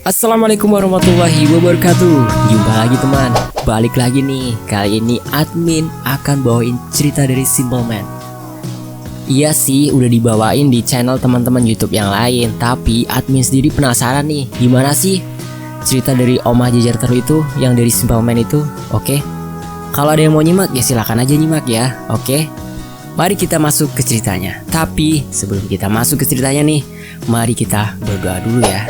Assalamualaikum warahmatullahi wabarakatuh. Jumpa lagi teman, balik lagi nih. Kali ini admin akan bawain cerita dari Simple Man. Iya sih, udah dibawain di channel teman-teman YouTube yang lain, tapi admin sendiri penasaran nih, gimana sih cerita dari Omah Jejer Teluh itu yang dari Simple Man itu. Oke, kalau ada yang mau nyimak ya silakan aja nyimak ya. Oke, mari kita masuk ke ceritanya. Tapi sebelum kita masuk ke ceritanya nih, mari kita berdoa dulu ya.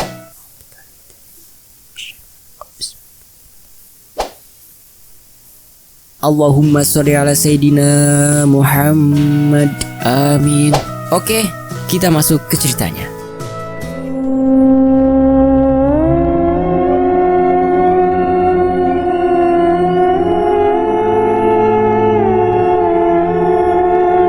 Allahumma sholli ala Sayyidina Muhammad, amin. Oke, kita masuk ke ceritanya.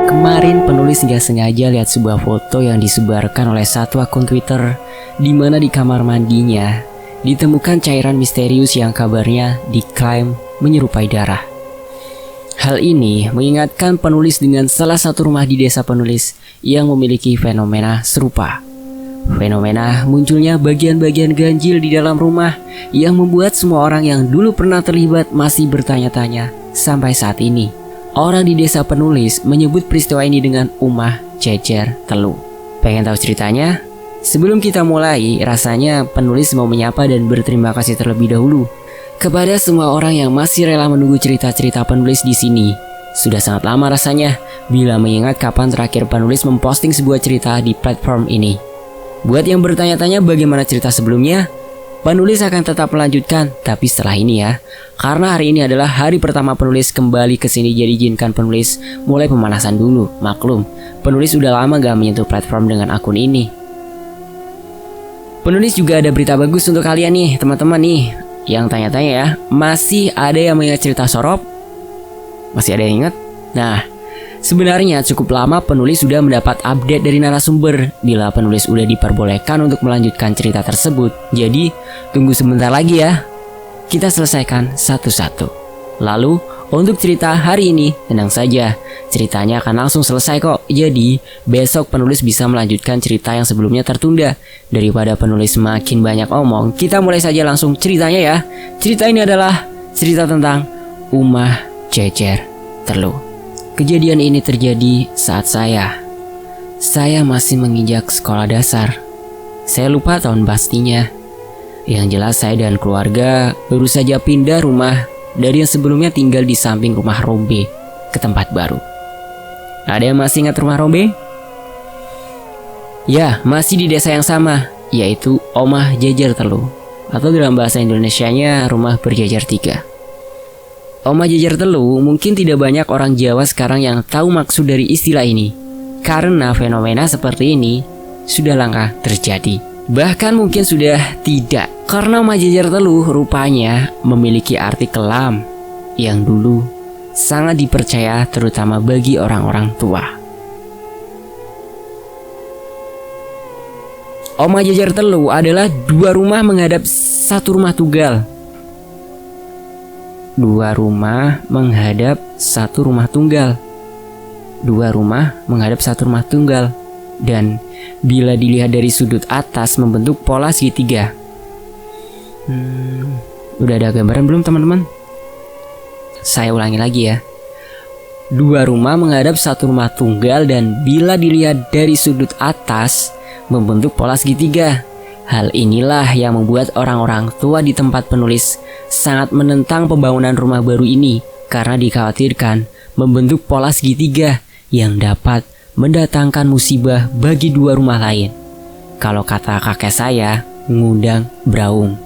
Kemarin penulis nggak sengaja lihat sebuah foto yang disebarkan oleh satu akun Twitter, di mana di kamar mandinya ditemukan cairan misterius yang kabarnya diklaim menyerupai darah. Hal ini mengingatkan penulis dengan salah satu rumah di desa penulis yang memiliki fenomena serupa. Fenomena munculnya bagian-bagian ganjil di dalam rumah yang membuat semua orang yang dulu pernah terlibat masih bertanya-tanya sampai saat ini. Orang di desa penulis menyebut peristiwa ini dengan Omah Jejer Teluh. Pengen tahu ceritanya? Sebelum kita mulai, rasanya penulis mau menyapa dan berterima kasih terlebih dahulu kepada semua orang yang masih rela menunggu cerita-cerita penulis di sini. Sudah sangat lama rasanya bila mengingat kapan terakhir penulis memposting sebuah cerita di platform ini. Buat yang bertanya-tanya bagaimana cerita sebelumnya, penulis akan tetap melanjutkan, tapi setelah ini ya. Karena hari ini adalah hari pertama penulis kembali ke sini, jadi izinkan penulis mulai pemanasan dulu. Maklum, penulis udah lama gak menyentuh platform dengan akun ini. Penulis juga ada berita bagus untuk kalian nih, teman-teman nih. Yang tanya-tanya ya, masih ada yang mengingat cerita Sorop? Masih ada yang ingat? Nah, sebenarnya cukup lama penulis sudah mendapat update dari narasumber bila penulis udah diperbolehkan untuk melanjutkan cerita tersebut. Jadi, tunggu sebentar lagi ya. Kita selesaikan satu-satu. Lalu, untuk cerita hari ini, tenang saja, ceritanya akan langsung selesai kok. Jadi, besok penulis bisa melanjutkan cerita yang sebelumnya tertunda. Daripada penulis makin banyak omong, kita mulai saja langsung ceritanya ya. Cerita ini adalah cerita tentang Omah Jejer Teluh. Kejadian ini terjadi saat saya masih menginjak sekolah dasar. Saya lupa tahun pastinya. Yang jelas saya dan keluarga baru saja pindah rumah dari yang sebelumnya tinggal di samping rumah Rombe ke tempat baru. Ada yang masih ingat rumah Rombe? Ya, masih di desa yang sama, yaitu Omah Jejer Teluh, atau dalam bahasa Indonesianya Rumah Berjejer 3. Omah Jejer Teluh mungkin tidak banyak orang Jawa sekarang yang tahu maksud dari istilah ini, karena fenomena seperti ini sudah langka terjadi. Bahkan mungkin sudah tidak, karena Omah Jejer Teluh rupanya memiliki arti kelam yang dulu sangat dipercaya terutama bagi orang-orang tua. Omah Jejer Teluh adalah dua rumah menghadap satu rumah tunggal. Dua rumah menghadap satu rumah tunggal. Dua rumah menghadap satu rumah tunggal. Dan bila dilihat dari sudut atas membentuk pola segitiga. Udah ada gambaran belum teman-teman? Saya ulangi lagi ya. Dua rumah menghadap satu rumah tunggal dan bila dilihat dari sudut atas membentuk pola segitiga. Hal inilah yang membuat orang-orang tua di tempat penulis sangat menentang pembangunan rumah baru ini karena dikhawatirkan membentuk pola segitiga yang dapat mendatangkan musibah bagi dua rumah lain. Kalau kata kakek saya, ngundang braung.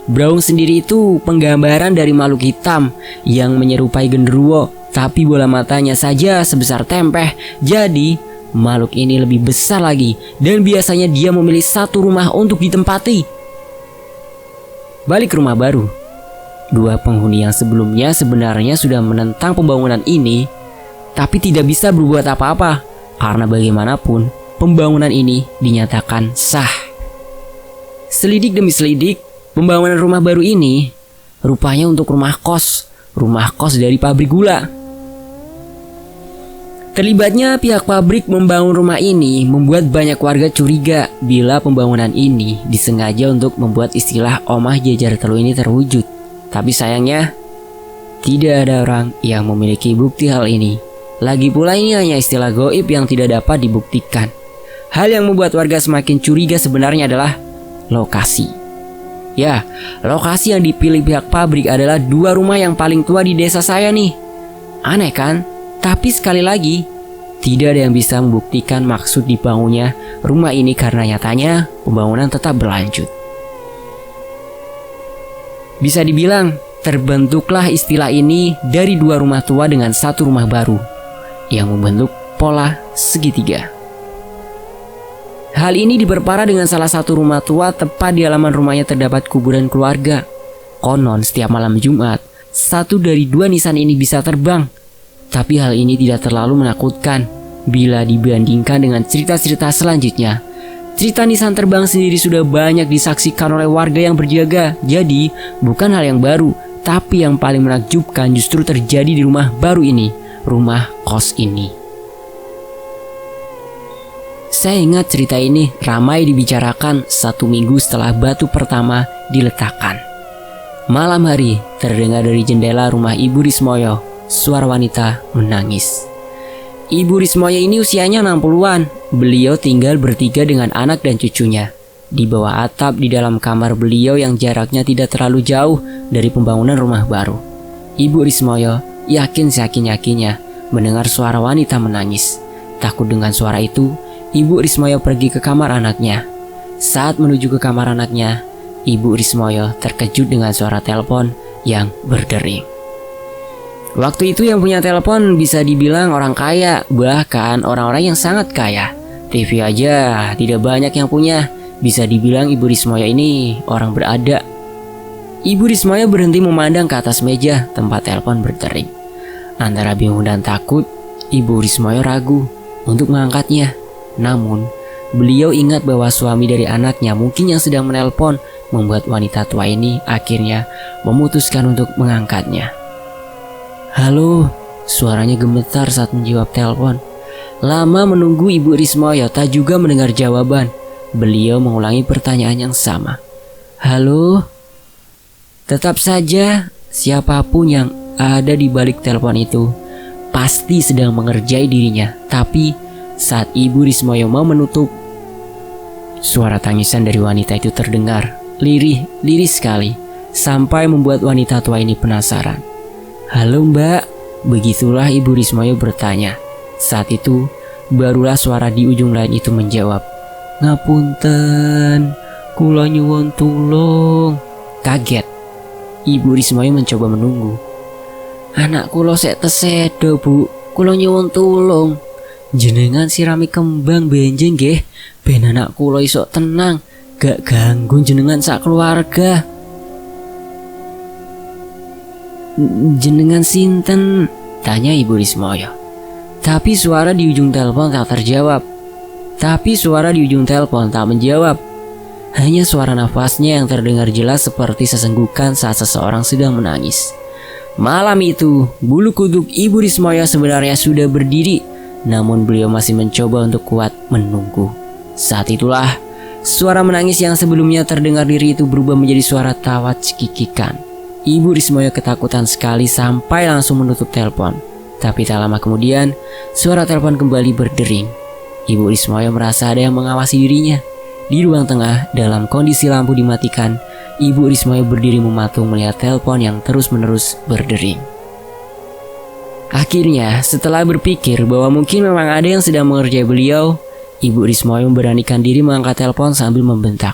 Braung sendiri itu penggambaran dari makhluk hitam yang menyerupai genderuwo, tapi bola matanya saja sebesar tempeh. Jadi makhluk ini lebih besar lagi dan biasanya dia memilih satu rumah untuk ditempati. Balik ke rumah baru. Dua penghuni yang sebelumnya sebenarnya sudah menentang pembangunan ini, tapi tidak bisa berbuat apa-apa karena bagaimanapun pembangunan ini dinyatakan sah. Selidik demi selidik, pembangunan rumah baru ini rupanya untuk rumah kos dari pabrik gula. Terlibatnya pihak pabrik membangun rumah ini membuat banyak warga curiga bila pembangunan ini disengaja untuk membuat istilah omah jejer telu ini terwujud. Tapi sayangnya, tidak ada orang yang memiliki bukti hal ini. Lagi pula ini hanya istilah goib yang tidak dapat dibuktikan. Hal yang membuat warga semakin curiga sebenarnya adalah lokasi. Ya, lokasi yang dipilih pihak pabrik adalah 2 rumah yang paling tua di desa saya nih. Aneh kan? Tapi sekali lagi, tidak ada yang bisa membuktikan maksud dibangunnya rumah ini karena nyatanya pembangunan tetap berlanjut. Bisa dibilang, terbentuklah istilah ini dari 2 rumah tua dengan 1 rumah baru yang membentuk pola segitiga. Hal ini diperparah dengan salah satu rumah tua tepat di halaman rumahnya terdapat kuburan keluarga. Konon setiap malam Jumat, 1 dari 2 nisan ini bisa terbang. Tapi hal ini tidak terlalu menakutkan bila dibandingkan dengan cerita-cerita selanjutnya. Cerita nisan terbang sendiri sudah banyak disaksikan oleh warga yang berjaga. Jadi bukan hal yang baru, tapi yang paling menakjubkan justru terjadi di rumah baru ini, rumah kos ini. Saya ingat cerita ini ramai dibicarakan 1 minggu setelah batu pertama diletakkan. Malam hari terdengar dari jendela rumah Ibu Rismoyo suara wanita menangis. Ibu Rismoyo ini usianya 60-an. Beliau tinggal bertiga dengan anak dan cucunya di bawah atap di dalam kamar beliau yang jaraknya tidak terlalu jauh dari pembangunan rumah baru. Ibu Rismoyo yakin-yakinnya mendengar suara wanita menangis. Takut dengan suara itu, Ibu Rismoyo pergi ke kamar anaknya. Saat menuju ke kamar anaknya, Ibu Rismoyo terkejut dengan suara telepon yang berdering. Waktu itu yang punya telepon bisa dibilang orang kaya, bahkan orang-orang yang sangat kaya. TV aja tidak banyak yang punya. Bisa dibilang Ibu Rismoyo ini orang berada. Ibu Rismoyo berhenti memandang ke atas meja tempat telepon berdering. Antara bingung dan takut, Ibu Rismoyo ragu untuk mengangkatnya. Namun, beliau ingat bahwa suami dari anaknya mungkin yang sedang menelpon, membuat wanita tua ini akhirnya memutuskan untuk mengangkatnya. Halo, suaranya gemetar saat menjawab telepon. Lama menunggu Ibu Rismoyo tak juga mendengar jawaban. Beliau mengulangi pertanyaan yang sama. Halo? Tetap saja, siapapun yang ada di balik telepon itu pasti sedang mengerjai dirinya. Tapi saat Ibu Rismoyo mau menutup, suara tangisan dari wanita itu terdengar. Lirih sekali, sampai membuat wanita tua ini penasaran. Halo mbak, begitulah Ibu Rismoyo bertanya. Saat itu, barulah suara di ujung lain itu menjawab. Ngapunten, kula nyuwun tulung. Kaget, Ibu Rismoyo mencoba menunggu. Anak kula sek tesedo bu, kula nyuwun tulung. Jenengan sirami kembang benjing nggih, ben anak kula iso tenang, gak ganggu jenengan sak keluarga. Jenengan sinten? Tanya Ibu Rismoyo. Tapi suara di ujung telepon tak terjawab. Tak menjawab. Hanya suara nafasnya yang terdengar jelas seperti sesenggukan saat seseorang sedang menangis. Malam itu, bulu kuduk Ibu Rismoyo sebenarnya sudah berdiri, namun beliau masih mencoba untuk kuat menunggu. Saat itulah, suara menangis yang sebelumnya terdengar diri itu berubah menjadi suara tawa cekikikan. Ibu Rismoyo ketakutan sekali sampai langsung menutup telepon. Tapi tak lama kemudian, suara telepon kembali berdering. Ibu Rismoyo merasa ada yang mengawasi dirinya. Di ruang tengah, dalam kondisi lampu dimatikan, Ibu Rismoyo berdiri mematung melihat telepon yang terus-menerus berdering. Akhirnya, setelah berpikir bahwa mungkin memang ada yang sedang mengerjai beliau, Ibu Rismoyo memberanikan diri mengangkat telepon sambil membentak.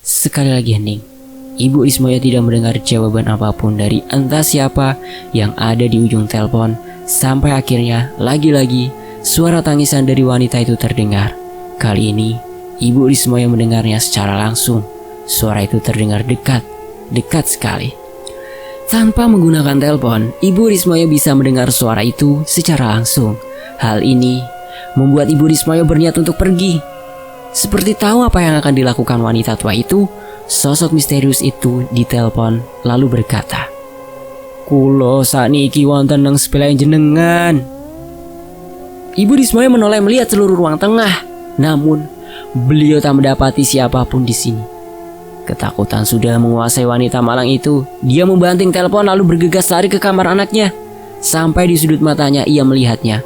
Sekali lagi hening. Ibu Rismoyo tidak mendengar jawaban apapun dari entah siapa yang ada di ujung telepon. Sampai akhirnya lagi-lagi suara tangisan dari wanita itu terdengar. Kali ini Ibu Rismoyo mendengarnya secara langsung. Suara itu terdengar dekat sekali. Tanpa menggunakan telepon, Ibu Rismoyo bisa mendengar suara itu secara langsung. Hal ini membuat Ibu Rismoyo berniat untuk pergi. Seperti tahu apa yang akan dilakukan wanita tua itu, sosok misterius itu ditelepon lalu berkata, "Kulo sakniki wonten nang sepele jenengan." Ibu Rismoyo menoleh melihat seluruh ruang tengah. Namun, beliau tak mendapati siapapun di sini. Ketakutan sudah menguasai wanita malang itu. Dia membanting telepon lalu bergegas lari ke kamar anaknya. Sampai di sudut matanya ia melihatnya.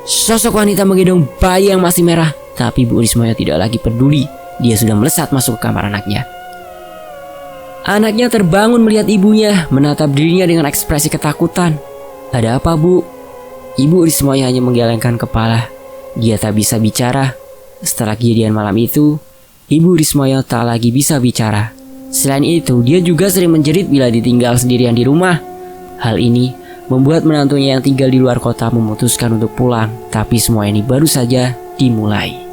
Sosok wanita menggendong bayi yang masih merah. Tapi Bu Rismoyo tidak lagi peduli. Dia sudah melesat masuk ke kamar anaknya. Anaknya terbangun melihat ibunya, menatap dirinya dengan ekspresi ketakutan. Ada apa, Bu? Ibu Rismoyo hanya menggelengkan kepala. Dia tak bisa bicara. Setelah kejadian malam itu, Ibu Rismoyo tak lagi bisa bicara. Selain itu, dia juga sering menjerit bila ditinggal sendirian di rumah. Hal ini membuat menantunya yang tinggal di luar kota memutuskan untuk pulang. Tapi semua ini baru saja dimulai.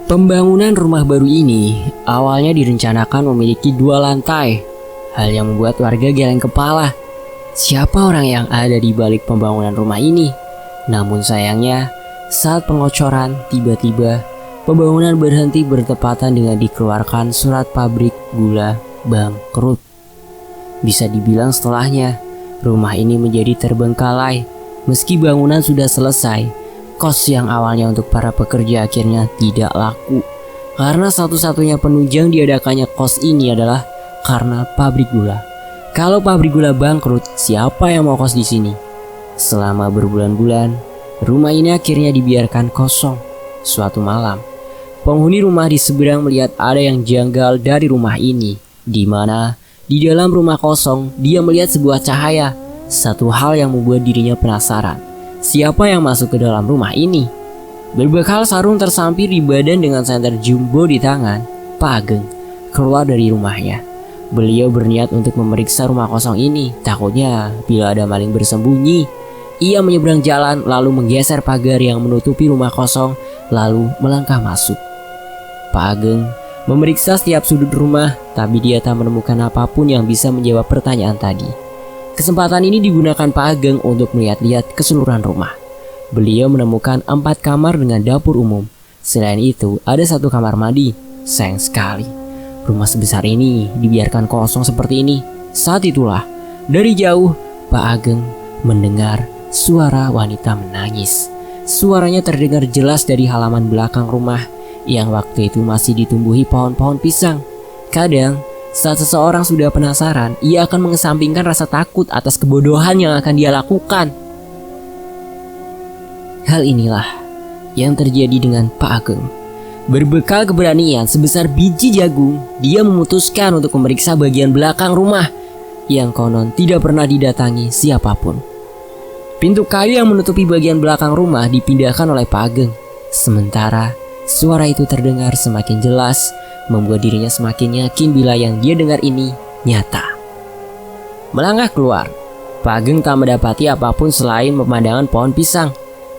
Pembangunan rumah baru ini awalnya direncanakan memiliki 2 lantai. Hal yang membuat warga geleng kepala. Siapa orang yang ada di balik pembangunan rumah ini? Namun sayangnya, saat pengocoran, tiba-tiba pembangunan berhenti bertepatan dengan dikeluarkan surat pabrik gula bangkrut. Bisa dibilang setelahnya, rumah ini menjadi terbengkalai. Meski bangunan sudah selesai, kos yang awalnya untuk para pekerja akhirnya tidak laku. Karena satu-satunya penunjang diadakannya kos ini adalah karena pabrik gula. Kalau pabrik gula bangkrut, siapa yang mau kos di sini? Selama berbulan-bulan, rumah ini akhirnya dibiarkan kosong. Suatu malam, penghuni rumah di seberang melihat ada yang janggal dari rumah ini, di mana di dalam rumah kosong dia melihat sebuah cahaya. Satu hal yang membuat dirinya penasaran, siapa yang masuk ke dalam rumah ini? Berbekal sarung tersampir di badan dengan senter jumbo di tangan, Pak Ageng keluar dari rumahnya. Beliau berniat untuk memeriksa rumah kosong ini. Takutnya bila ada maling bersembunyi. Ia menyeberang jalan lalu menggeser pagar yang menutupi rumah kosong, lalu melangkah masuk. Pak Ageng memeriksa setiap sudut rumah, tapi dia tak menemukan apapun yang bisa menjawab pertanyaan tadi. Kesempatan ini digunakan Pak Ageng untuk melihat-lihat keseluruhan rumah. Beliau menemukan 4 kamar dengan dapur umum. Selain itu, ada 1 kamar mandi. Sayang sekali, rumah sebesar ini dibiarkan kosong seperti ini. Saat itulah, dari jauh, Pak Ageng mendengar suara wanita menangis. Suaranya terdengar jelas dari halaman belakang rumah yang waktu itu masih ditumbuhi pohon-pohon pisang. Kadang, saat seseorang sudah penasaran, ia akan mengesampingkan rasa takut atas kebodohan yang akan dia lakukan. Hal inilah yang terjadi dengan Pak Ageng. Berbekal keberanian sebesar biji jagung, dia memutuskan untuk memeriksa bagian belakang rumah yang konon tidak pernah didatangi siapapun. Pintu kayu yang menutupi bagian belakang rumah dipindahkan oleh Pak Ageng. Sementara suara itu terdengar semakin jelas, membuat dirinya semakin yakin bila yang dia dengar ini nyata. Melangkah keluar, Pak Ageng tak mendapati apapun selain pemandangan pohon pisang.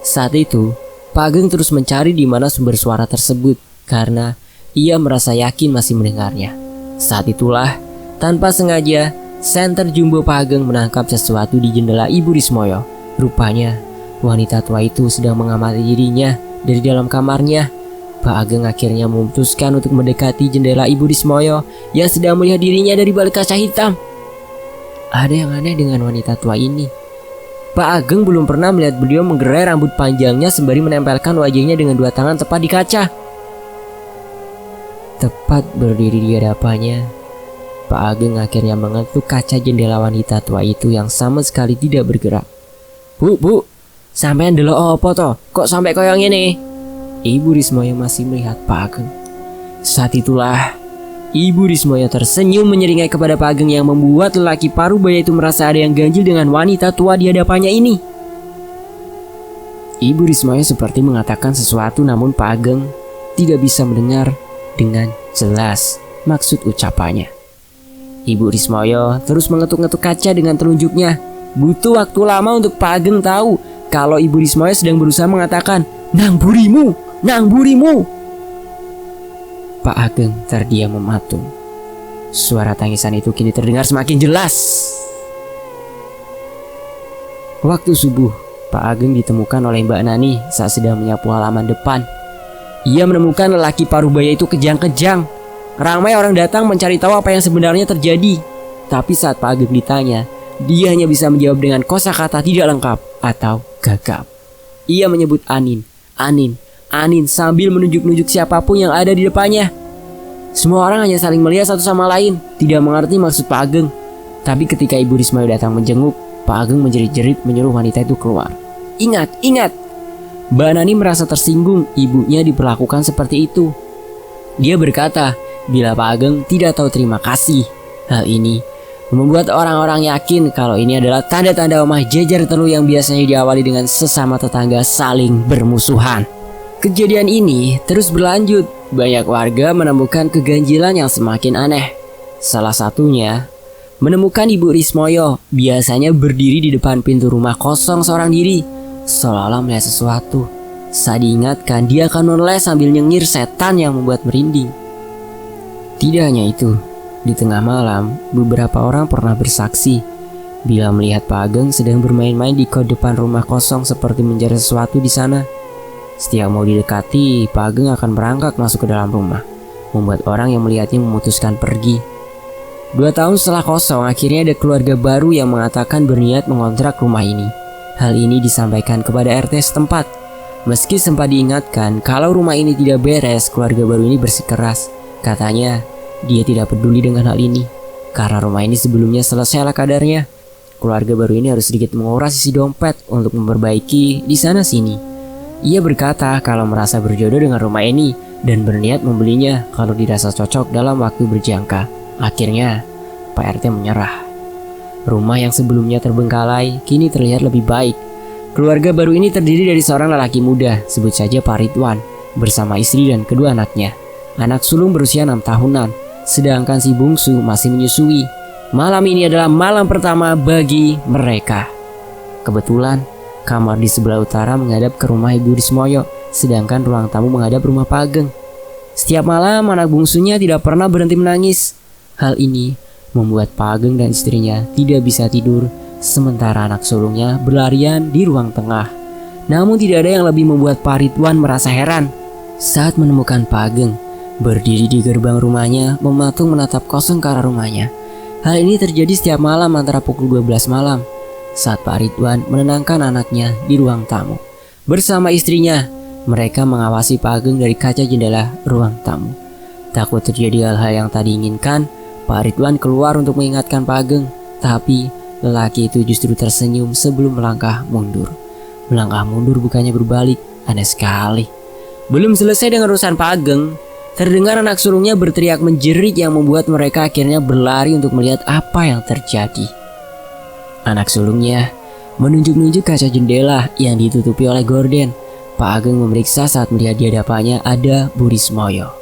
Saat itu, Pak Ageng terus mencari di mana sumber suara tersebut karena ia merasa yakin masih mendengarnya. Saat itulah, tanpa sengaja, senter jumbo Pak Ageng menangkap sesuatu di jendela Ibu Rismoyo. Rupanya, wanita tua itu sedang mengamati dirinya dari dalam kamarnya. Pak Ageng akhirnya memutuskan untuk mendekati jendela Ibu Rismoyo yang sedang melihat dirinya dari balik kaca hitam. Ada yang aneh dengan wanita tua ini. Pak Ageng belum pernah melihat beliau menggerai rambut panjangnya sembari menempelkan wajahnya dengan 2 tangan tepat di kaca. Tepat berdiri di hadapannya, Pak Ageng akhirnya mengetuk kaca jendela wanita tua itu yang sama sekali tidak bergerak. Bu, sampean delok apa toh? Kok sampai koyong ini? Ibu Rismoyo masih melihat Pak Ageng. Saat itulah, Ibu Rismoyo tersenyum menyeringai kepada Pak Ageng yang membuat lelaki parubaya itu merasa ada yang ganjil dengan wanita tua di hadapannya ini. Ibu Rismoyo seperti mengatakan sesuatu, namun Pak Ageng tidak bisa mendengar dengan jelas maksud ucapannya. Ibu Rismoyo terus mengetuk-ngetuk kaca dengan telunjuknya. Butuh waktu lama untuk Pak Ageng tahu kalau Ibu Rismoyo sedang berusaha mengatakan, "Nang burimu, nang burimu." Pak Ageng terdiam mematung. Suara tangisan itu kini terdengar semakin jelas. Waktu subuh, Pak Ageng ditemukan oleh Mbak Nani saat sedang menyapu halaman depan. Ia menemukan lelaki parubaya itu kejang-kejang. Ramai orang datang mencari tahu apa yang sebenarnya terjadi. Tapi saat Pak Ageng ditanya, dia hanya bisa menjawab dengan kosakata tidak lengkap. atau gagap. Ia menyebut Anin, Anin, Anin sambil menunjuk-nunjuk siapapun yang ada di depannya. Semua orang hanya saling melihat satu sama lain, tidak mengerti maksud Pak Ageng. Tapi ketika Ibu Rismoyo datang menjenguk, Pak Ageng menjerit-jerit menyuruh wanita itu keluar. Ingat, ingat! Mbak Nani merasa tersinggung ibunya diperlakukan seperti itu. Dia berkata, bila Pak Ageng tidak tahu terima kasih. Hal ini membuat orang-orang yakin kalau ini adalah tanda-tanda omah jejer telu yang biasanya diawali dengan sesama tetangga saling bermusuhan. Kejadian ini terus berlanjut. Banyak warga menemukan keganjilan yang semakin aneh. Salah satunya menemukan Ibu Rismoyo biasanya berdiri di depan pintu rumah kosong seorang diri, seolah-olah melihat sesuatu. Saat diingatkan, dia akan menoleh sambil nyengir setan yang membuat merinding. Tidak hanya itu, di tengah malam, beberapa orang pernah bersaksi bila melihat Pak Ageng sedang bermain-main di depan rumah kosong seperti mencari sesuatu di sana. Setiap mau didekati, Pak Ageng akan merangkak masuk ke dalam rumah, membuat orang yang melihatnya memutuskan pergi. 2 tahun setelah kosong, akhirnya ada keluarga baru yang mengatakan berniat mengontrak rumah ini. Hal ini disampaikan kepada RT setempat. Meski sempat diingatkan kalau rumah ini tidak beres, keluarga baru ini bersikeras. Katanya, dia tidak peduli dengan hal ini, karena rumah ini sebelumnya selesai ala kadarnya. Keluarga baru ini harus sedikit menguras isi dompet untuk memperbaiki di sana-sini. Ia berkata kalau merasa berjodoh dengan rumah ini dan berniat membelinya kalau dirasa cocok dalam waktu berjangka. Akhirnya, Pak RT menyerah. Rumah yang sebelumnya terbengkalai kini terlihat lebih baik. Keluarga baru ini terdiri dari seorang lelaki muda, sebut saja Pak Ridwan, bersama istri dan kedua anaknya. Anak sulung berusia 6 tahunan, sedangkan si bungsu masih menyusui. Malam ini adalah malam pertama bagi mereka. Kebetulan, kamar di sebelah utara menghadap ke rumah Ibu Rismoyo, sedangkan ruang tamu menghadap rumah Pak Ageng. Setiap malam anak bungsunya tidak pernah berhenti menangis. Hal ini membuat Pak Ageng dan istrinya tidak bisa tidur, sementara anak sulungnya berlarian di ruang tengah. Namun tidak ada yang lebih membuat Pak Ridwan merasa heran saat menemukan Pak Ageng berdiri di gerbang rumahnya, mematung menatap kosong ke arah rumahnya. Hal ini terjadi setiap malam antara pukul 12 malam. Saat Pak Ridwan menenangkan anaknya di ruang tamu bersama istrinya, mereka mengawasi Pak Ageng dari kaca jendela ruang tamu. Takut terjadi hal-hal yang tak diinginkan, Pak Ridwan keluar untuk mengingatkan Pak Ageng. Tapi lelaki itu justru tersenyum sebelum melangkah mundur. Melangkah mundur bukannya berbalik, aneh sekali. Belum selesai dengan urusan Pak Ageng, terdengar anak sulungnya berteriak menjerit yang membuat mereka akhirnya berlari untuk melihat apa yang terjadi. Anak sulungnya menunjuk-nunjuk kaca jendela yang ditutupi oleh gorden. Pak Ageng memeriksa saat melihat di hadapannya ada Bu Rismoyo.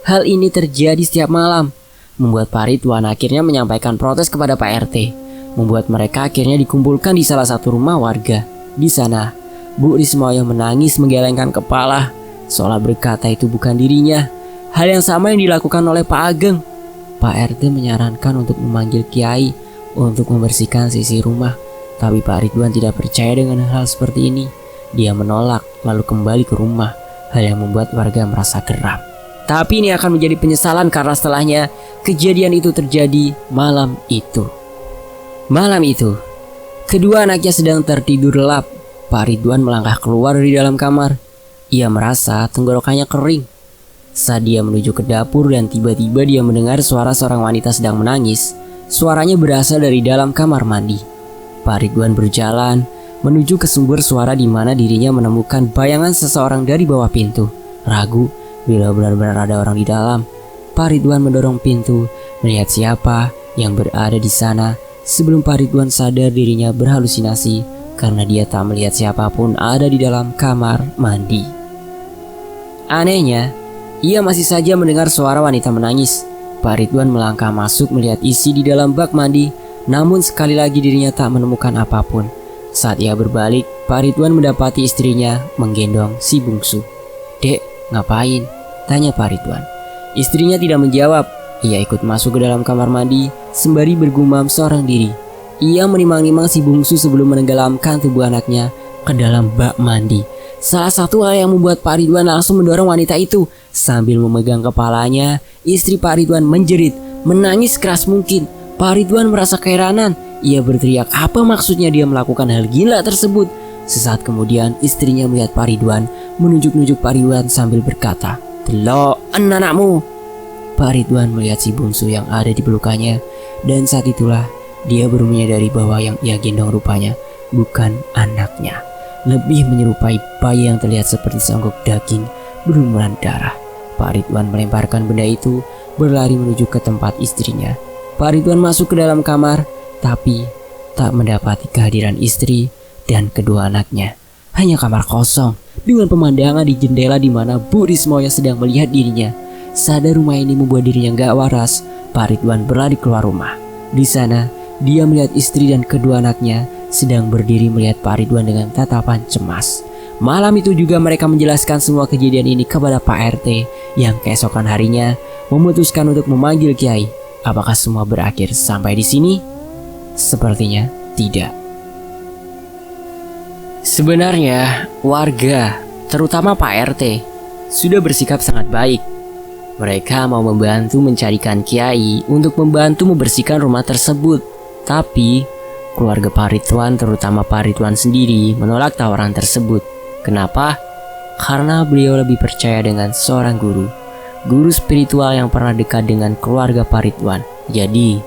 Hal ini terjadi setiap malam, membuat Pak Ridwan akhirnya menyampaikan protes kepada Pak RT, membuat mereka akhirnya dikumpulkan di salah satu rumah warga. Di sana, Bu Rismoyo menangis menggelengkan kepala, seolah berkata itu bukan dirinya. Hal yang sama yang dilakukan oleh Pak Ageng. Pak RT menyarankan untuk memanggil kiai untuk membersihkan sisi rumah, tapi Pak Ridwan tidak percaya dengan hal seperti ini. Dia menolak lalu kembali ke rumah, hal yang membuat warga merasa geram. Tapi ini akan menjadi penyesalan karena setelahnya kejadian itu terjadi malam itu. Malam itu, kedua anaknya sedang tertidur lelap. Pak Ridwan melangkah keluar dari dalam kamar. Ia merasa tenggorokannya kering. Saat dia menuju ke dapur dan tiba-tiba dia mendengar suara seorang wanita sedang menangis. Suaranya berasal dari dalam kamar mandi. Pak Ridwan berjalan menuju ke sumber suara di mana dirinya menemukan bayangan seseorang dari bawah pintu. Ragu bila benar-benar ada orang di dalam, Pak Ridwan mendorong pintu melihat siapa yang berada di sana. Sebelum Pak Ridwan sadar dirinya berhalusinasi karena dia tak melihat siapapun ada di dalam kamar mandi. Anehnya, ia masih saja mendengar suara wanita menangis. Pak Ridwan melangkah masuk melihat isi di dalam bak mandi, namun sekali lagi dirinya tak menemukan apapun. Saat ia berbalik, Pak Ridwan mendapati istrinya menggendong si bungsu. "Dek, ngapain?" tanya Pak Ridwan. Istrinya tidak menjawab. Ia ikut masuk ke dalam kamar mandi sembari bergumam seorang diri. Ia menimang-nimang si bungsu sebelum menenggelamkan tubuh anaknya ke dalam bak mandi. Salah satu hal yang membuat Pak Ridwan langsung mendorong wanita itu. Sambil memegang kepalanya, istri Pak Ridwan menjerit, menangis keras mungkin. Pak Ridwan merasa keheranan. Ia berteriak apa maksudnya dia melakukan hal gila tersebut. Sesaat kemudian istrinya melihat Pak Ridwan, menunjuk-nunjuk Pak Ridwan sambil berkata, "Delok anakmu." Pak Ridwan melihat si bungsu yang ada di pelukannya, dan saat itulah dia baru menyadari bahwa yang ia gendong rupanya bukan anaknya, lebih menyerupai bayi yang terlihat seperti seonggok daging berlumuran darah. Pak Ridwan melemparkan benda itu, berlari menuju ke tempat istrinya. Pak Ridwan masuk ke dalam kamar, tapi tak mendapati kehadiran istri dan kedua anaknya. Hanya kamar kosong dengan pemandangan di jendela di mana Bu Rismoyo sedang melihat dirinya. Sadar rumah ini membuat dirinya gak waras, Pak Ridwan berlari keluar rumah. Di sana, dia melihat istri dan kedua anaknya sedang berdiri melihat Pak Ridwan dengan tatapan cemas. Malam itu juga mereka menjelaskan semua kejadian ini kepada Pak RT yang keesokan harinya memutuskan untuk memanggil Kiai. Apakah semua berakhir sampai di sini? Sepertinya tidak. Sebenarnya warga, terutama Pak RT, sudah bersikap sangat baik. Mereka mau membantu mencarikan Kiai untuk membantu membersihkan rumah tersebut. Tapi keluarga Pak Ridwan, terutama Pak Ridwan sendiri, menolak tawaran tersebut. Kenapa? Karena beliau lebih percaya dengan seorang guru spiritual yang pernah dekat dengan keluarga Pak Ridwan. Jadi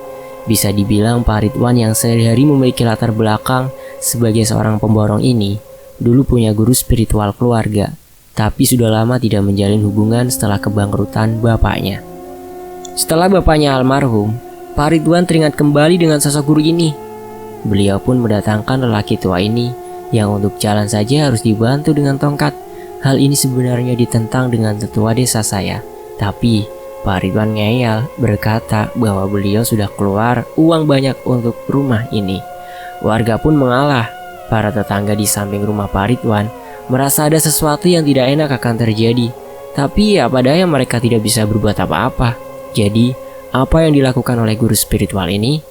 bisa dibilang Pak Ridwan yang sehari-hari memiliki latar belakang sebagai seorang pemborong ini dulu punya guru spiritual keluarga, tapi sudah lama tidak menjalin hubungan setelah kebangkrutan bapaknya. Setelah bapaknya almarhum, Pak Ridwan teringat kembali dengan sosok guru ini. Beliau pun mendatangkan lelaki tua ini yang untuk jalan saja harus dibantu dengan tongkat. Hal ini sebenarnya ditentang dengan tetua desa saya, tapi Pak Ridwan ngeyel berkata bahwa beliau sudah keluar uang banyak untuk rumah ini. Warga pun mengalah. Para tetangga di samping rumah Pak Ridwan merasa ada sesuatu yang tidak enak akan terjadi, tapi ya padahal mereka tidak bisa berbuat apa-apa. Jadi apa yang dilakukan oleh guru spiritual ini?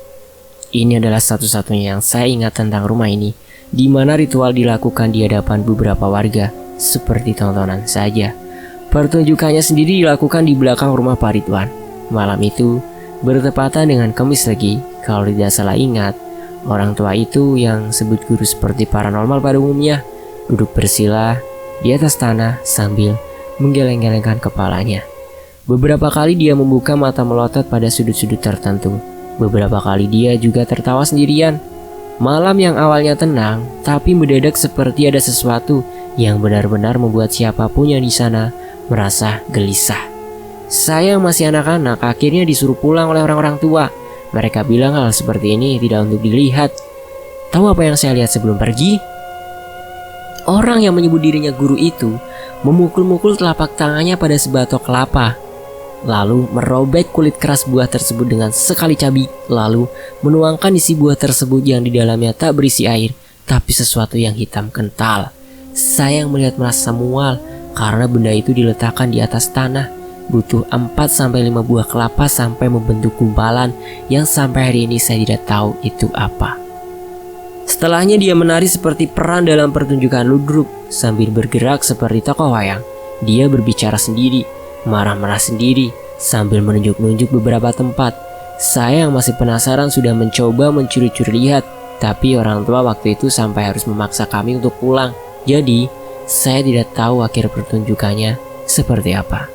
Ini adalah satu-satunya yang saya ingat tentang rumah ini, di mana ritual dilakukan di hadapan beberapa warga, seperti tontonan saja. Pertunjukannya sendiri dilakukan di belakang rumah Pak Ridwan. Malam itu bertepatan dengan Kamis Legi. Kalau tidak salah ingat, orang tua itu yang sebut guru seperti paranormal pada umumnya duduk bersila di atas tanah sambil menggeleng-gelengkan kepalanya. Beberapa kali dia membuka mata melotot pada sudut-sudut tertentu. Beberapa kali dia juga tertawa sendirian. Malam yang awalnya tenang, tapi mendadak seperti ada sesuatu yang benar-benar membuat siapapun yang di sana merasa gelisah. Saya yang masih anak-anak akhirnya disuruh pulang oleh orang-orang tua. Mereka bilang hal seperti ini tidak untuk dilihat. Tahu apa yang saya lihat sebelum pergi? Orang yang menyebut dirinya guru itu memukul-mukul telapak tangannya pada sebatok kelapa, lalu merobek kulit keras buah tersebut dengan sekali cabik, lalu menuangkan isi buah tersebut yang di dalamnya tak berisi air, tapi sesuatu yang hitam kental. Saya yang melihat merasa mual karena benda itu diletakkan di atas tanah. Butuh 4-5 buah kelapa sampai membentuk gumpalan yang sampai hari ini saya tidak tahu itu apa. Setelahnya dia menari seperti peran dalam pertunjukan ludruk sambil bergerak seperti tokoh wayang. Dia berbicara sendiri, marah-marah sendiri sambil menunjuk-nunjuk beberapa tempat. Saya yang masih penasaran sudah mencoba mencuri-curi lihat, tapi orang tua waktu itu sampai harus memaksa kami untuk pulang. Jadi saya tidak tahu akhir pertunjukannya seperti apa.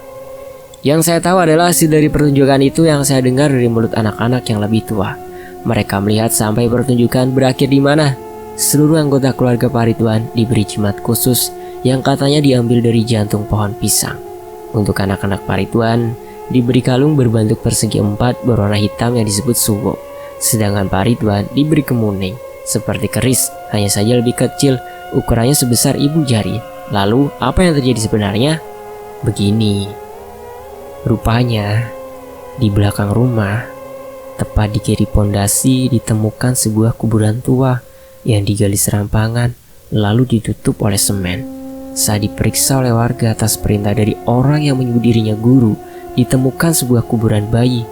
Yang saya tahu adalah hasil dari pertunjukan itu yang saya dengar dari mulut anak-anak yang lebih tua. Mereka melihat sampai pertunjukan berakhir di mana seluruh anggota keluarga Pak Ridwan diberi jimat khusus yang katanya diambil dari jantung pohon pisang. Untuk anak-anak Pak Ridwan diberi kalung berbentuk persegi 4 berwarna hitam yang disebut suwo. Sedangkan Pak Ridwan diberi kemuning seperti keris, hanya saja lebih kecil, ukurannya sebesar ibu jari. Lalu apa yang terjadi sebenarnya? Begini. Rupanya di belakang rumah, tepat di kiri pondasi, ditemukan sebuah kuburan tua yang digali serampangan lalu ditutup oleh semen. Saat diperiksa oleh warga atas perintah dari orang yang menyebut dirinya guru, ditemukan sebuah kuburan bayi.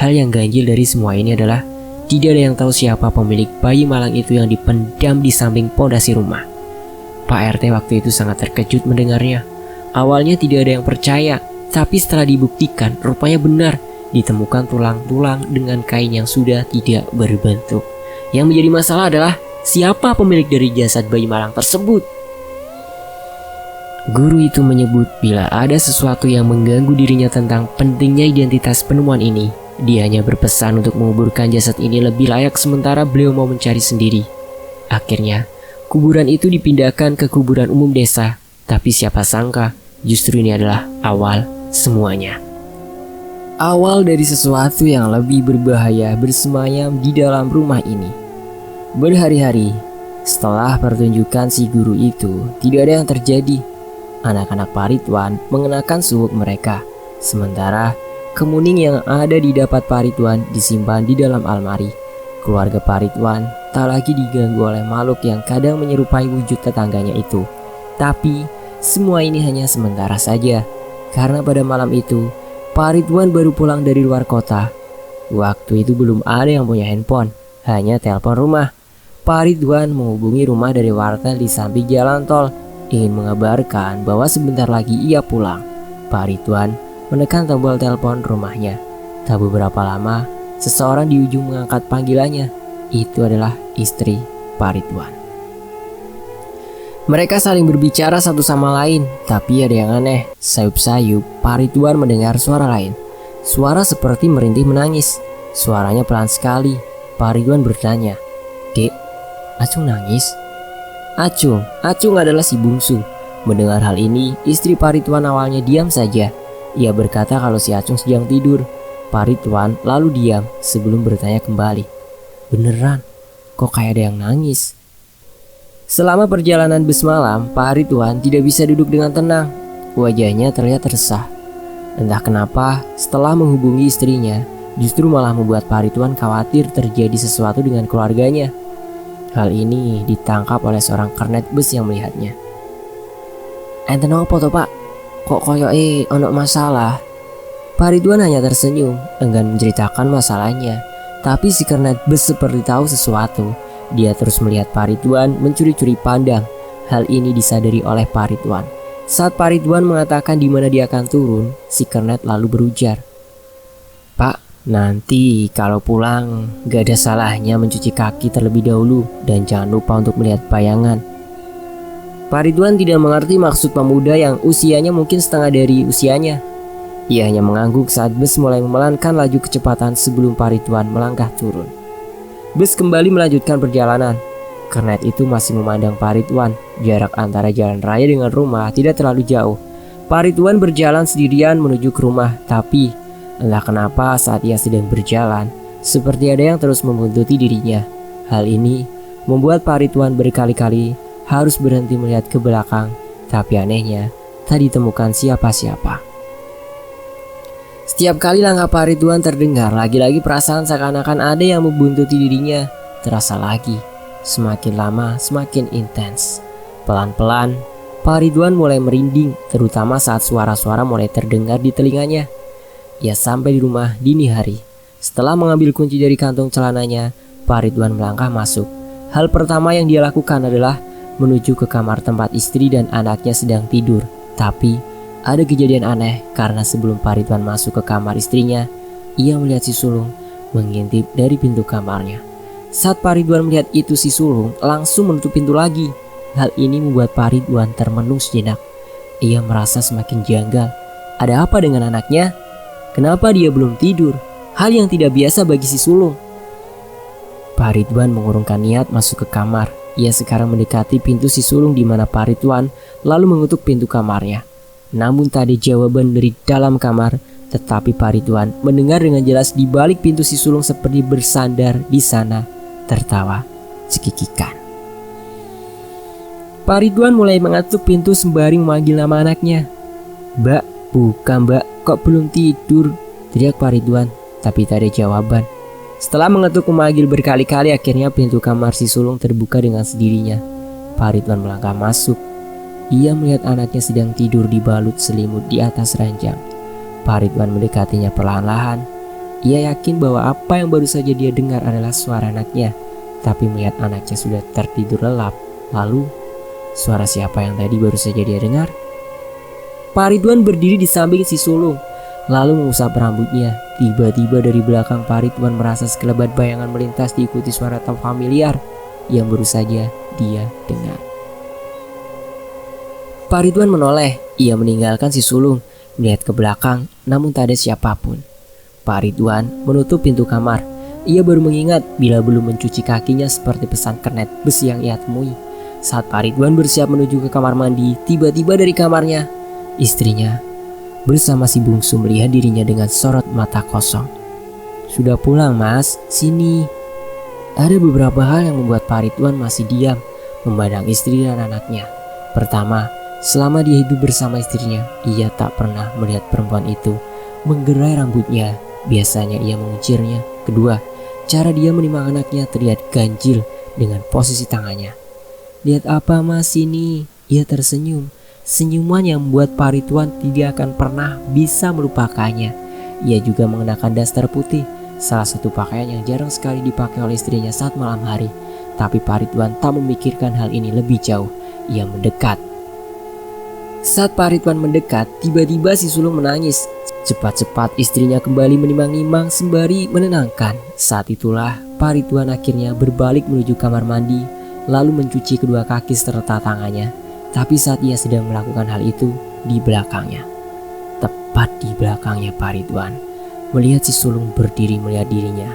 Hal yang ganjil dari semua ini adalah tidak ada yang tahu siapa pemilik bayi malang itu yang dipendam di samping pondasi rumah. Pak RT waktu itu sangat terkejut mendengarnya. Awalnya tidak ada yang percaya, tapi setelah dibuktikan rupanya benar. Ditemukan tulang-tulang dengan kain yang sudah tidak berbentuk. Yang menjadi masalah adalah siapa pemilik dari jasad bayi malang tersebut. Guru itu menyebut bila ada sesuatu yang mengganggu dirinya tentang pentingnya identitas penemuan ini, dia hanya berpesan untuk menguburkan jasad ini lebih layak sementara beliau mau mencari sendiri. Akhirnya, kuburan itu dipindahkan ke kuburan umum desa, tapi siapa sangka justru ini adalah awal semuanya. Awal dari sesuatu yang lebih berbahaya bersemayam di dalam rumah ini. Berhari-hari setelah pertunjukan si guru itu, tidak ada yang terjadi. Anak-anak Pak Ridwan mengenakan subuk mereka, sementara kemuning yang ada di dapat Pak Ridwan disimpan di dalam almari. Keluarga Pak Ridwan tak lagi diganggu oleh makhluk yang kadang menyerupai wujud tetangganya itu. Tapi semua ini hanya sementara saja, karena pada malam itu Pak Ridwan baru pulang dari luar kota. Waktu itu belum ada yang punya handphone, hanya telepon rumah. Pak Ridwan menghubungi rumah dari wartel di samping jalan tol, ingin mengabarkan bahwa sebentar lagi ia pulang. Pak Ridwan menekan tombol telepon rumahnya. Tak beberapa lama, seseorang di ujung mengangkat panggilannya. Itu adalah istri Pak Ridwan. Mereka saling berbicara satu sama lain, tapi ada yang aneh. Sayup-sayup, Pak Ridwan mendengar suara lain. Suara seperti merintih menangis. Suaranya pelan sekali. Pak Ridwan bertanya, "Dek, Acung nangis?" Acung adalah si bungsu. Mendengar hal ini, istri Pak Ridwan awalnya diam saja. Ia berkata kalau si Acung sedang tidur. Pak Ridwan lalu diam sebelum bertanya kembali, "Beneran? Kok kayak ada yang nangis?" Selama perjalanan bus malam, Pak Ridwan tidak bisa duduk dengan tenang. Wajahnya terlihat resah. Entah kenapa, setelah menghubungi istrinya, justru malah membuat Pak Ridwan khawatir terjadi sesuatu dengan keluarganya. Hal ini ditangkap oleh seorang kernet bus yang melihatnya. "Enten opo to, Pak? Kok koyoke ono masalah?" Pak Ridwan hanya tersenyum, enggan menceritakan masalahnya. Tapi si kernet bus seperti tahu sesuatu. Dia terus melihat Pak Ridwan mencuri-curi pandang. Hal ini disadari oleh Pak Ridwan. Saat Pak Ridwan mengatakan di mana dia akan turun, si kernet lalu berujar, "Pak, nanti kalau pulang gak ada salahnya mencuci kaki terlebih dahulu dan jangan lupa untuk melihat bayangan." Pak Ridwan tidak mengerti maksud pemuda yang usianya mungkin setengah dari usianya. Ia hanya mengangguk saat bus mulai memelankan laju kecepatan sebelum Pak Ridwan melangkah turun. Bus kembali melanjutkan perjalanan. Kernet itu masih memandang Pak Ridwan. Jarak antara jalan raya dengan rumah tidak terlalu jauh. Pak Ridwan berjalan sendirian menuju ke rumah, tapi entah kenapa saat ia sedang berjalan, seperti ada yang terus membuntuti dirinya. Hal ini membuat Pak Ridwan berkali-kali harus berhenti melihat ke belakang, tapi anehnya tak ditemukan siapa-siapa. Setiap kali langkah Pak Ridwan terdengar, lagi-lagi perasaan seakan-akan ada yang membuntuti dirinya terasa lagi. Semakin lama semakin intens. Pelan-pelan Pak Ridwan mulai merinding, terutama saat suara-suara mulai terdengar di telinganya. Ia sampai di rumah dini hari. Setelah mengambil kunci dari kantong celananya, Pak Ridwan melangkah masuk. Hal pertama yang dia lakukan adalah menuju ke kamar tempat istri dan anaknya sedang tidur. Tapi ada kejadian aneh karena sebelum Pak Ridwan masuk ke kamar istrinya, ia melihat si sulung mengintip dari pintu kamarnya. Saat Pak Ridwan melihat itu, si sulung langsung menutup pintu lagi. Hal ini membuat Pak Ridwan termenung sejenak. Ia merasa semakin janggal. Ada apa dengan anaknya? Kenapa dia belum tidur? Hal yang tidak biasa bagi si sulung. Pak Ridwan mengurungkan niat masuk ke kamar. Ia sekarang mendekati pintu si sulung di mana Pak Ridwan lalu mengetuk pintu kamarnya. Namun tak ada jawaban dari dalam kamar. Tetapi Pak Ridwan mendengar dengan jelas di balik pintu si sulung seperti bersandar di sana, tertawa cekikikan. Pak Ridwan mulai mengetuk pintu sembari memanggil nama anaknya. "Mbak, bukan Mbak, kok belum tidur?" teriak Pak Ridwan, tapi tak ada jawaban. Setelah mengetuk memanggil berkali-kali, akhirnya pintu kamar si sulung terbuka dengan sendirinya. Pak Ridwan melangkah masuk. Ia melihat anaknya sedang tidur dibalut selimut di atas ranjang. Pak Ridwan mendekatinya perlahan-lahan. Ia yakin bahwa apa yang baru saja dia dengar adalah suara anaknya. Tapi melihat anaknya sudah tertidur lelap, lalu suara siapa yang tadi baru saja dia dengar? Pak Ridwan berdiri di samping si sulung. lalu mengusap rambutnya. Tiba-tiba dari belakang Pak Ridwan merasa sekelebat bayangan melintas diikuti suara tak familiar yang baru saja dia dengar. Pak Ridwan menoleh, ia meninggalkan si sulung, melihat ke belakang namun tak ada siapapun. Pak Ridwan menutup pintu kamar. Ia baru mengingat bila belum mencuci kakinya seperti pesan kernet besi yang ia temui. Saat Pak Ridwan bersiap menuju ke kamar mandi, tiba-tiba dari kamarnya istrinya bersama si bungsu melihat dirinya dengan sorot mata kosong. "Sudah pulang mas, sini." Ada beberapa hal yang membuat Pak Ridwan masih diam memandang istri dan anaknya. Pertama, selama dia hidup bersama istrinya, ia tak pernah melihat perempuan itu menggerai rambutnya. Biasanya ia mengucirnya. Kedua, cara dia menimang anaknya terlihat ganjil dengan posisi tangannya. "Lihat apa mas ini?" Ia tersenyum. Senyuman yang membuat Pak Ridwan tidak akan pernah bisa melupakannya. Ia juga mengenakan daster putih, salah satu pakaian yang jarang sekali dipakai oleh istrinya saat malam hari. Tapi Pak Ridwan tak memikirkan hal ini lebih jauh. Ia mendekat. Saat Pak Ridwan mendekat, tiba-tiba si sulung menangis. Cepat-cepat istrinya kembali menimang-nimang sembari menenangkan. Saat itulah Pak Ridwan akhirnya berbalik menuju kamar mandi, lalu mencuci kedua kaki serta tangannya. Tapi saat ia sedang melakukan hal itu, di belakangnya, tepat di belakangnya Pak Ridwan, melihat si sulung berdiri melihat dirinya.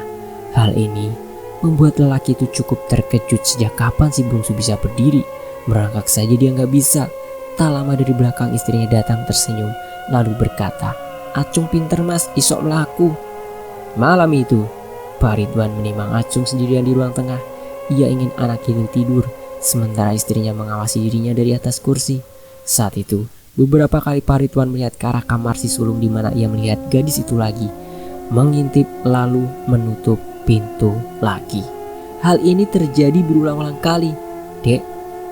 Hal ini membuat lelaki itu cukup terkejut. Sejak kapan si bungsu bisa berdiri? Merangkak saja dia nggak bisa. Tak lama dari belakang istrinya datang tersenyum, lalu berkata, "Acung pinter mas, isok melaku." Malam itu, Pak Ridwan menimang Acung sendirian di ruang tengah. Ia ingin anak itu tidur, sementara istrinya mengawasi dirinya dari atas kursi. Saat itu, beberapa kali Pak Ridwan melihat ke arah kamar si sulung di mana ia melihat gadis itu lagi mengintip lalu menutup pintu lagi. Hal ini terjadi berulang-ulang kali. "Dek,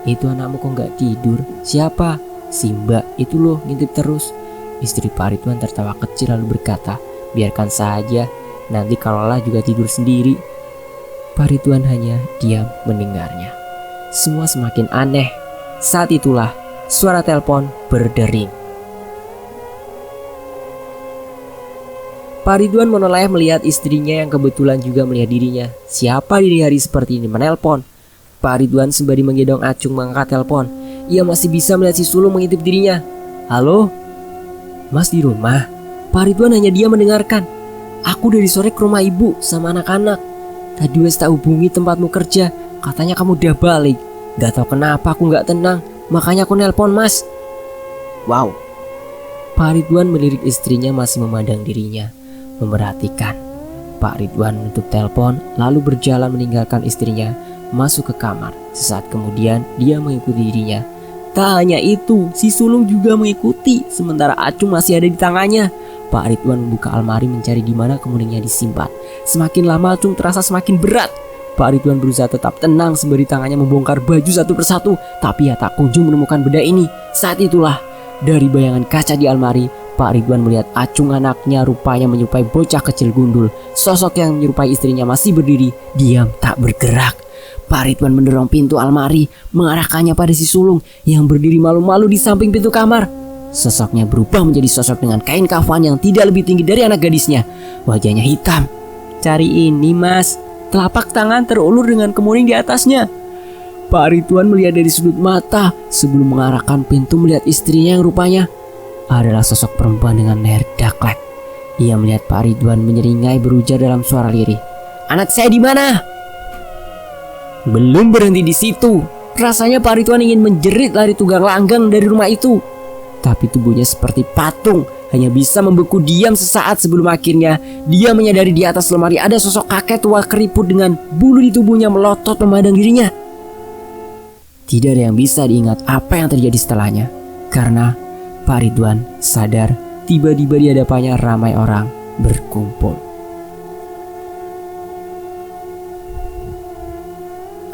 itu anakmu kok nggak tidur?" "Siapa?" "Si Mbak itu loh, ngintip terus." Istri Pak Ridwan tertawa kecil lalu berkata, "Biarkan saja, nanti kalau lelah juga tidur sendiri." Pak Ridwan hanya diam mendengarnya. Semua semakin aneh. Saat itulah suara telepon berdering. Pak Ridwan menoleh melihat istrinya yang kebetulan juga melihat dirinya. Siapa di hari seperti ini menelpon? Pak Ridwan sembari menggendong Acung mengangkat telepon. Ia masih bisa melihat si sulung mengintip dirinya. "Halo? Mas di rumah?" Pak Ridwan hanya diam mendengarkan. "Aku dari sore ke rumah ibu sama anak-anak. Tadi wes tak hubungi tempatmu kerja, katanya kamu udah balik. Gak tahu kenapa aku gak tenang, makanya aku nelpon mas." Wow. Pak Ridwan melirik istrinya masih memandang dirinya, memperhatikan. Pak Ridwan menutup telepon lalu berjalan meninggalkan istrinya masuk ke kamar. Sesaat kemudian dia mengikuti dirinya. Tak hanya itu, si sulung juga mengikuti, sementara Acung masih ada di tangannya. Pak Ridwan membuka almari mencari di mana kemuningnya disimpan. Semakin lama Acung terasa semakin berat. Pak Ridwan berusaha tetap tenang sembari tangannya membongkar baju satu persatu, tapi ia tak kunjung menemukan benda ini. Saat itulah dari bayangan kaca di almari, Pak Ridwan melihat Acung anaknya rupanya menyerupai bocah kecil gundul. Sosok yang menyerupai istrinya masih berdiri, diam tak bergerak. Pak Ridwan mendorong pintu almari, mengarahkannya pada si sulung yang berdiri malu-malu di samping pintu kamar. Sosoknya berubah menjadi sosok dengan kain kafan yang tidak lebih tinggi dari anak gadisnya. Wajahnya hitam. "Cari ini mas." Telapak tangan terulur dengan kemuning di atasnya. Pak Ridwan melihat dari sudut mata sebelum mengarahkan pintu melihat istrinya yang rupanya adalah sosok perempuan dengan leher daklet. Ia melihat Pak Ridwan menyeringai berujar dalam suara lirih, "Anak saya di mana?" Belum berhenti di situ, rasanya Pak Ridwan ingin menjerit lari tunggang langgang dari rumah itu. Tapi tubuhnya seperti patung, hanya bisa membeku diam sesaat sebelum akhirnya dia menyadari di atas lemari ada sosok kakek tua keriput dengan bulu di tubuhnya melotot memandang dirinya. Tidak ada yang bisa diingat apa yang terjadi setelahnya, karena Pak Ridwan sadar tiba-tiba di hadapannya ramai orang berkumpul.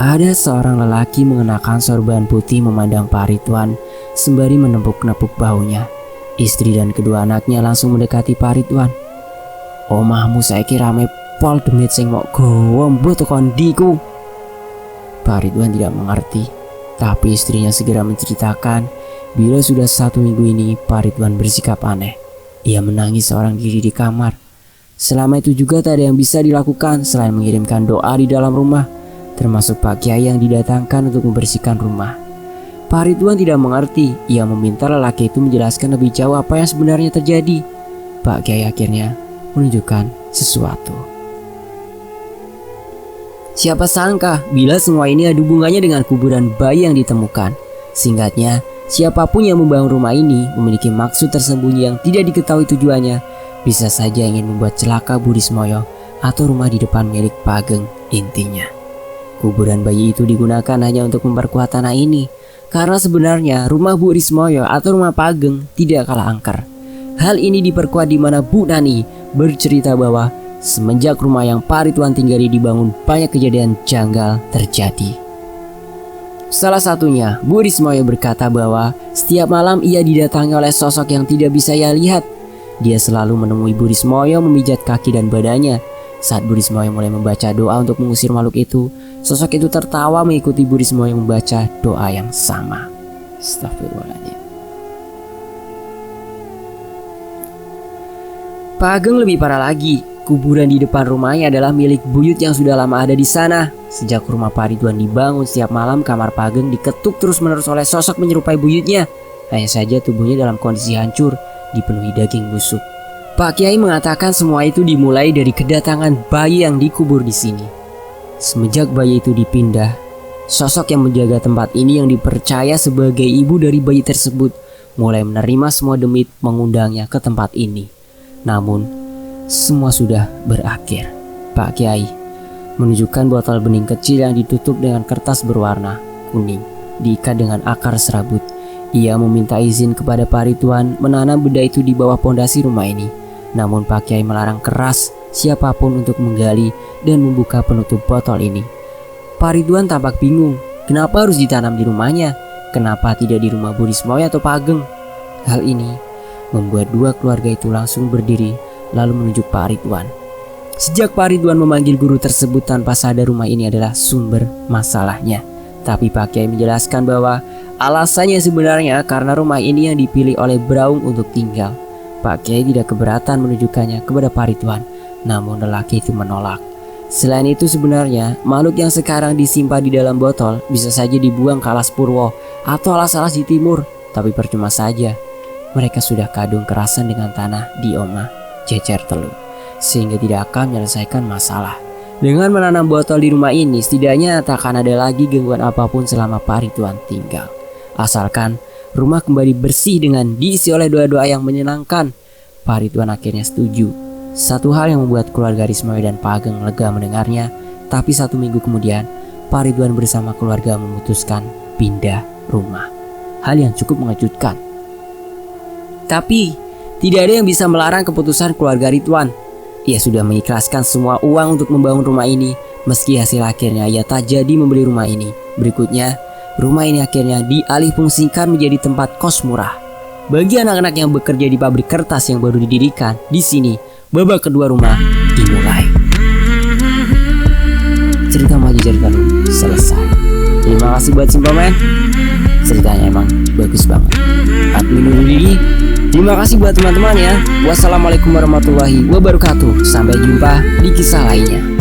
Ada seorang lelaki mengenakan sorban putih memandang Pak Ridwan sembari menepuk-nepuk bahunya. Istri dan kedua anaknya langsung mendekati Pak Ridwan. "Omahmu saiki rame pol demit sing mok gowo mbuh tekan ndiku." Pak Ridwan tidak mengerti, tapi istrinya segera menceritakan bila sudah 1 minggu ini Pak Ridwan bersikap aneh. Ia menangis seorang diri di kamar. Selama itu juga tak ada yang bisa dilakukan selain mengirimkan doa di dalam rumah, termasuk Pak Kiai yang didatangkan untuk membersihkan rumah. Pak Ridwan tidak mengerti. Ia meminta lelaki itu menjelaskan lebih jauh apa yang sebenarnya terjadi. Pak Kiai akhirnya menunjukkan sesuatu. Siapa sangka bila semua ini ada hubungannya dengan kuburan bayi yang ditemukan. Singkatnya, siapapun yang membangun rumah ini memiliki maksud tersembunyi yang tidak diketahui tujuannya. Bisa saja ingin membuat celaka Bu Rismoyo atau rumah di depan milik Pak Ageng. Intinya, kuburan bayi itu digunakan hanya untuk memperkuat tanah ini. Karena sebenarnya rumah Bu Rismoyo atau rumah Pak Ageng tidak kalah angker. Hal ini diperkuat di mana Bu Nani bercerita bahwa semenjak rumah yang Pak Ridwan tinggali dibangun, banyak kejadian janggal terjadi. Salah satunya, Bu Rismoyo berkata bahwa setiap malam ia didatangi oleh sosok yang tidak bisa ia lihat. Dia selalu menemui Bu Rismoyo memijat kaki dan badannya. Saat Bu Rismoyo mulai membaca doa untuk mengusir makhluk itu, sosok itu tertawa mengikuti Bu Rismoyo membaca doa yang sama. Astagfirullahaladzim. Pak Ageng lebih parah lagi. Kuburan di depan rumahnya adalah milik buyut yang sudah lama ada di sana. Sejak rumah Pak Ridwan dibangun, setiap malam kamar Pak Ageng diketuk terus-menerus oleh sosok menyerupai buyutnya. Hanya saja tubuhnya dalam kondisi hancur, dipenuhi daging busuk. Pak Kiai mengatakan semua itu dimulai dari kedatangan bayi yang dikubur di sini. Semenjak bayi itu dipindah, sosok yang menjaga tempat ini yang dipercaya sebagai ibu dari bayi tersebut mulai menerima semua demit mengundangnya ke tempat ini. Namun, semua sudah berakhir. Pak Kiai menunjukkan botol bening kecil yang ditutup dengan kertas berwarna kuning, diikat dengan akar serabut. Ia meminta izin kepada Pak Ridwan menanam benda itu di bawah pondasi rumah ini. Namun Pak Kiai melarang keras siapapun untuk menggali dan membuka penutup botol ini. Pak Ridwan tampak bingung, kenapa harus ditanam di rumahnya? Kenapa tidak di rumah Bu Rismoyo atau Pak Ageng? Hal ini membuat dua keluarga itu langsung berdiri lalu menunjuk Pak Ridwan. Sejak Pak Ridwan memanggil guru tersebut tanpa sadar rumah ini adalah sumber masalahnya. Tapi Pak Kiai menjelaskan bahwa alasannya sebenarnya karena rumah ini yang dipilih oleh Braung untuk tinggal. Pak Kiai tidak keberatan menunjukkannya kepada Pak Ridwan, namun lelaki itu menolak. Selain itu sebenarnya makhluk yang sekarang disimpan di dalam botol bisa saja dibuang ke Alas Purwo atau alas-alas di timur. Tapi percuma saja, mereka sudah kadung kerasan dengan tanah di Oma Jejer Telu, sehingga tidak akan menyelesaikan masalah. Dengan menanam botol di rumah ini, setidaknya tak akan ada lagi gangguan apapun selama Pak Ridwan tinggal. Asalkan rumah kembali bersih dengan diisi oleh doa-doa yang menyenangkan. Pak Ridwan akhirnya setuju. Satu hal yang membuat keluarga Rismoyo dan Pak Ageng lega mendengarnya. Tapi 1 minggu kemudian, Pak Ridwan bersama keluarga memutuskan pindah rumah. Hal yang cukup mengejutkan. Tapi tidak ada yang bisa melarang keputusan keluarga Ridwan. Ia sudah mengikhlaskan semua uang untuk membangun rumah ini, meski hasil akhirnya ia tak jadi membeli rumah ini. Berikutnya, rumah ini akhirnya dialihfungsikan menjadi tempat kos murah. Bagi anak-anak yang bekerja di pabrik kertas yang baru didirikan, di sini babak kedua rumah dimulai. Cerita Maju Cerita selesai. Terima kasih buat Simpleman. Ceritanya emang bagus banget. Admin Didi. Terima kasih buat teman-teman ya. Wassalamualaikum warahmatullahi wabarakatuh. Sampai jumpa di kisah lainnya.